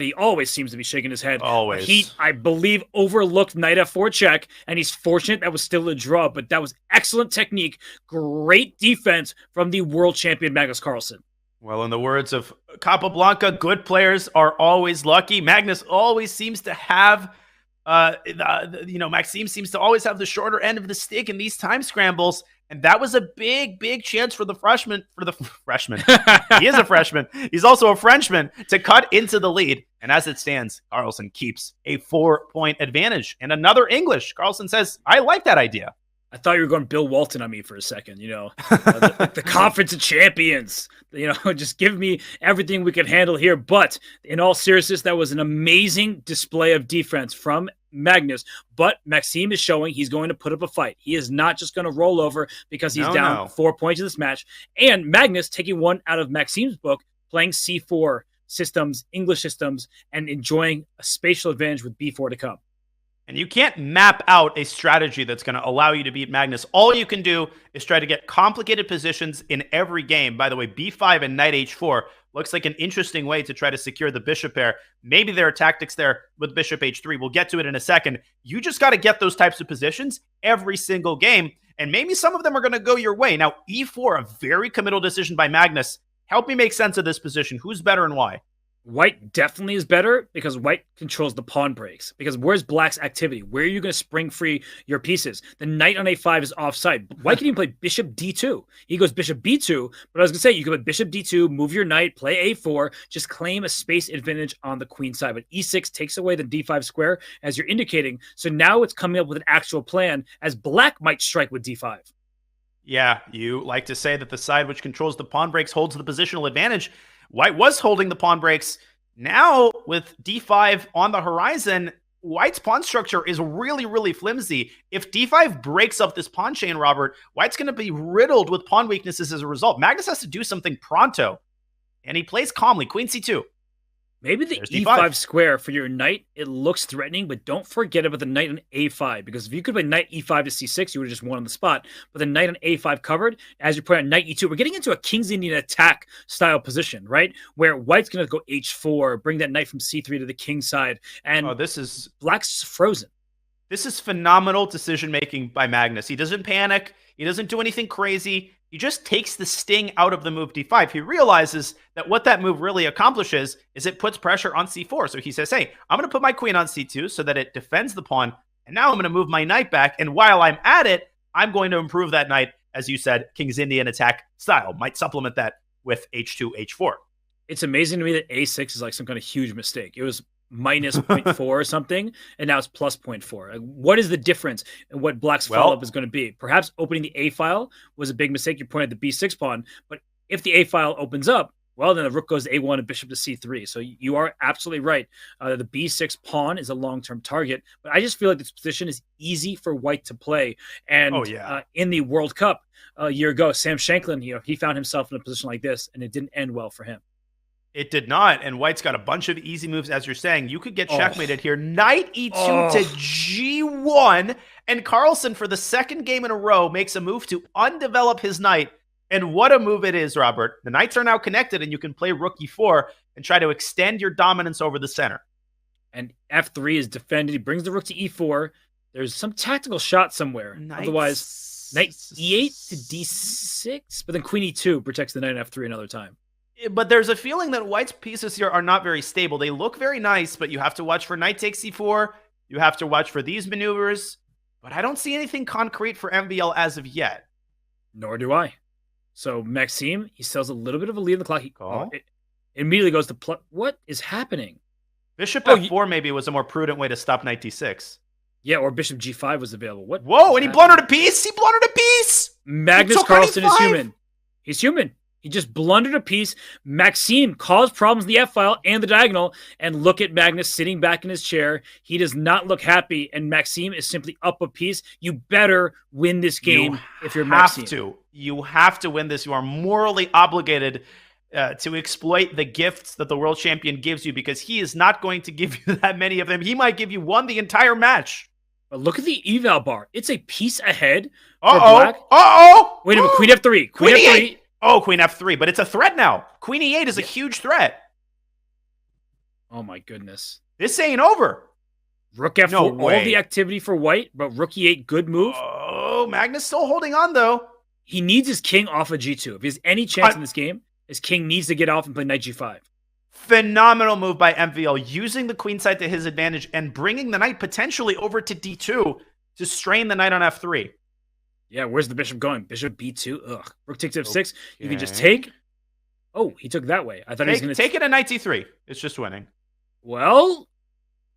he always seems to be shaking his head. Always. He, I believe, overlooked knight f4 check, and he's fortunate that was still a draw, but that was excellent technique, great defense from the world champion Magnus Carlsen. Well, in the words of Capablanca, good players are always lucky. Magnus always seems to have, Maxime seems to always have the shorter end of the stick in these time scrambles. And that was a big, big chance for the freshman. He is a freshman. He's also a Frenchman to cut into the lead. And as it stands, Carlsen keeps a 4-point advantage. And another English. Carlsen says, I like that idea. I thought you were going Bill Walton on me for a second, the Conference of Champions, just give me everything we can handle here. But in all seriousness, that was an amazing display of defense from Magnus. But Maxime is showing he's going to put up a fight. He is not just going to roll over because he's down 4 points in this match. And Magnus taking one out of Maxime's book, playing C4 systems, English systems, and enjoying a spatial advantage with B4 to come. And you can't map out a strategy that's going to allow you to beat Magnus. All you can do is try to get complicated positions in every game. By the way, B5 and knight H4 looks like an interesting way to try to secure the bishop pair. Maybe there are tactics there with bishop H3. We'll get to it in a second. You just got to get those types of positions every single game, and maybe some of them are going to go your way. Now, E4, a very committal decision by Magnus. Help me make sense of this position. Who's better and why? White definitely is better because white controls the pawn breaks. Because where's black's activity? Where are you going to spring free your pieces? The knight on a5 is offside. White can even play bishop d2. He goes bishop b2, but I was going to say, you can play bishop d2, move your knight, play a4, just claim a space advantage on the queen side. But e6 takes away the d5 square, as you're indicating. So now it's coming up with an actual plan, as black might strike with d5. Yeah, you like to say that the side which controls the pawn breaks holds the positional advantage. White was holding the pawn breaks. Now, with d5 on the horizon, White's pawn structure is really, really flimsy. If d5 breaks up this pawn chain, Robert, White's going to be riddled with pawn weaknesses as a result. Magnus has to do something pronto, and he plays calmly. Queen c2. Maybe the e5 square for your knight, it looks threatening, but don't forget about the knight on a5, because if you could play knight e5 to c6, you would have just won on the spot. But the knight on a5 covered, as you point out, knight e2, we're getting into a King's Indian attack style position, right? Where white's going to go h4, bring that knight from c3 to the king side, and black's frozen. This is phenomenal decision-making by Magnus. He doesn't panic. He doesn't do anything crazy. He just takes the sting out of the move d5. He realizes that what that move really accomplishes is it puts pressure on c4. So he says, hey, I'm going to put my queen on c2 so that it defends the pawn. And now I'm going to move my knight back. And while I'm at it, I'm going to improve that knight, as you said, King's Indian attack style. Might supplement that with h2, h4. It's amazing to me that a6 is like some kind of huge mistake. It was minus 0.4 or something, and now it's plus 0.4. What is the difference in what black's follow-up is going to be? Perhaps opening the A file was a big mistake. You pointed the B6 pawn, but if the A file opens up, well, then the rook goes to A1 and bishop to C3. So you are absolutely right. The B6 pawn is a long-term target, but I just feel like this position is easy for white to play. And in the World Cup a year ago, Sam Shanklin, he found himself in a position like this, and it didn't end well for him. It did not, and White's got a bunch of easy moves, as you're saying. You could get checkmated here. Knight e2 to g1, and Carlsen, for the second game in a row, makes a move to undevelop his knight. And what a move it is, Robert. The knights are now connected, and you can play rook e4 and try to extend your dominance over the center. And f3 is defended. He brings the rook to e4. There's some tactical shot somewhere. Otherwise, knight e8 to d6, but then queen e2 protects the knight on f3 another time. But there's a feeling that White's pieces here are not very stable. They look very nice, but you have to watch for knight takes c4. You have to watch for these maneuvers. But I don't see anything concrete for MVL as of yet. Nor do I. So Maxime, he sells a little bit of a lead in the clock. It immediately goes to what is happening? Bishop f4 maybe was a more prudent way to stop knight d6. Yeah, or bishop g5 was available. What? Whoa, and he blundered a piece? He blundered a piece! Magnus Carlsen is human. He's human. He just blundered a piece. Maxime caused problems in the F-file and the diagonal. And look at Magnus sitting back in his chair. He does not look happy. And Maxime is simply up a piece. You better win this game if you're Maxime. You have to win this. You are morally obligated to exploit the gifts that the world champion gives you, because he is not going to give you that many of them. He might give you one the entire match. But look at the eval bar. It's a piece ahead for black. Wait a minute. Queen F3. Queen F3. Oh, queen f3, but it's a threat now. Queen e8 is a huge threat. Oh my goodness. This ain't over. Rook F4, No all way. the activity for white, but Rook E8, good move. Oh, Magnus still holding on, though. He needs his king off of G2. If he has any chance in this game, his king needs to get off and play knight G5. Phenomenal move by MVL, using the queen side to his advantage and bringing the knight potentially over to D2 to strain the knight on F3. Yeah, where's the bishop going? Bishop B2. Ugh. Rook takes F6. Okay. You can just take. Oh, he took that way. I thought he was going to take it at knight D3. It's just winning. Well,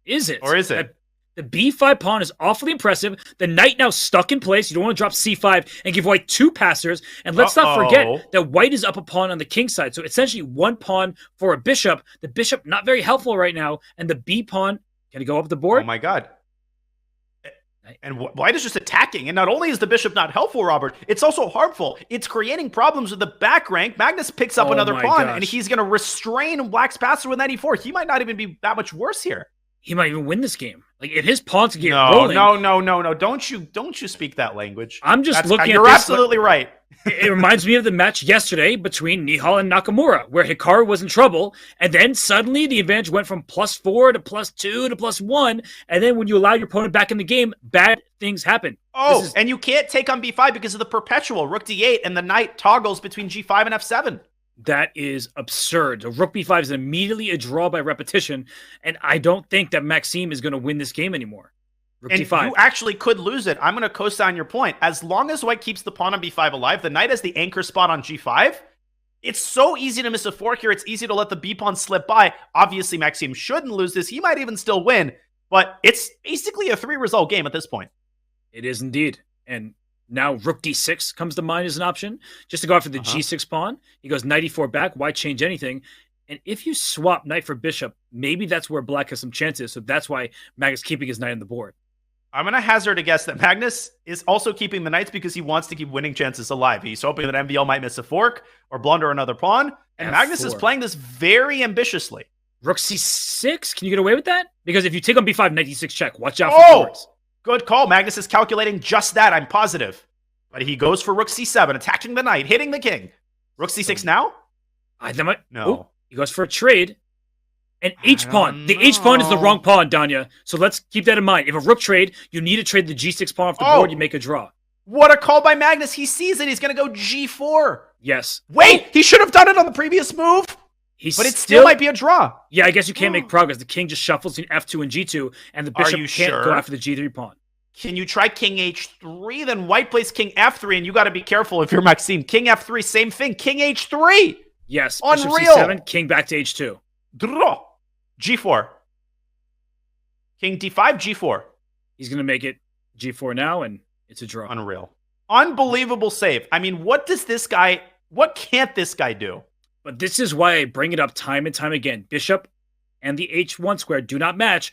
is it? Or is it? The B5 pawn is awfully impressive. The knight now stuck in place. You don't want to drop C5 and give white 2 passers. And let's not forget that white is up a pawn on the king side. So essentially 1 pawn for a bishop. The bishop not very helpful right now. And the B pawn, can it go up the board? Oh my god. And white is just attacking. And not only is the bishop not helpful, Robert, it's also harmful. It's creating problems with the back rank. Magnus picks up another pawn, and he's going to restrain black's passer with knight e4. He might not even be that much worse here. He might even win this game. Like, if his pawns get rolling. No. Don't you speak that language. I'm just looking at this. You're absolutely right. It reminds me of the match yesterday between Nihal and Nakamura, where Hikaru was in trouble, and then suddenly the advantage went from +4 to +2 to +1, and then when you allow your opponent back in the game, bad things happen. And you can't take on B5 because of the perpetual Rook D8, and the knight toggles between G5 and F7. That is absurd. So Rook B5 is immediately a draw by repetition, and I don't think that Maxime is going to win this game anymore. Rook D5. You actually could lose it. I'm going to co-sign your point. As long as white keeps the pawn on B5 alive, the knight has the anchor spot on G5. It's so easy to miss a fork here. It's easy to let the B pawn slip by. Obviously, Maxime shouldn't lose this. He might even still win, but it's basically a 3-result game at this point. It is indeed. And now Rook D6 comes to mind as an option. Just to go after the G6 pawn. He goes knight E4 back. Why change anything? And if you swap knight for bishop, maybe that's where black has some chances. So that's why Magnus keeping his knight on the board. I'm going to hazard a guess that Magnus is also keeping the knights because he wants to keep winning chances alive. He's hoping that MVL might miss a fork or blunder another pawn. And F4. Magnus is playing this very ambitiously. Rook C6? Can you get away with that? Because if you take on B5, knight D6 check. Watch out for forks. Good call. Magnus is calculating just that, I'm positive. But he goes for Rook C7, attacking the knight, hitting the king. Rook C6 now? No. He goes for a trade. An H-pawn. The H-pawn is the wrong pawn, Danya. So let's keep that in mind. If a rook trade, you need to trade the G6 pawn off the board, you make a draw. What a call by Magnus. He sees it. He's going to go G4. Yes. Wait, he should have done it on the previous move. But it still might be a draw. Yeah, I guess you can't make progress. The king just shuffles between F2 and G2, and the bishop can't go after the G3 pawn. Can you try king H3? Then white plays king F3, and you got to be careful if you're Maxime. King F3, same thing. King H3. Yes. Unreal. Bishop C7, king back to H2. Draw. G4. King D5, G4. He's going to make it G4 now, and it's a draw. Unreal. Unbelievable save. I mean, what can't this guy do? But this is why I bring it up time and time again. Bishop and the H1 square do not match.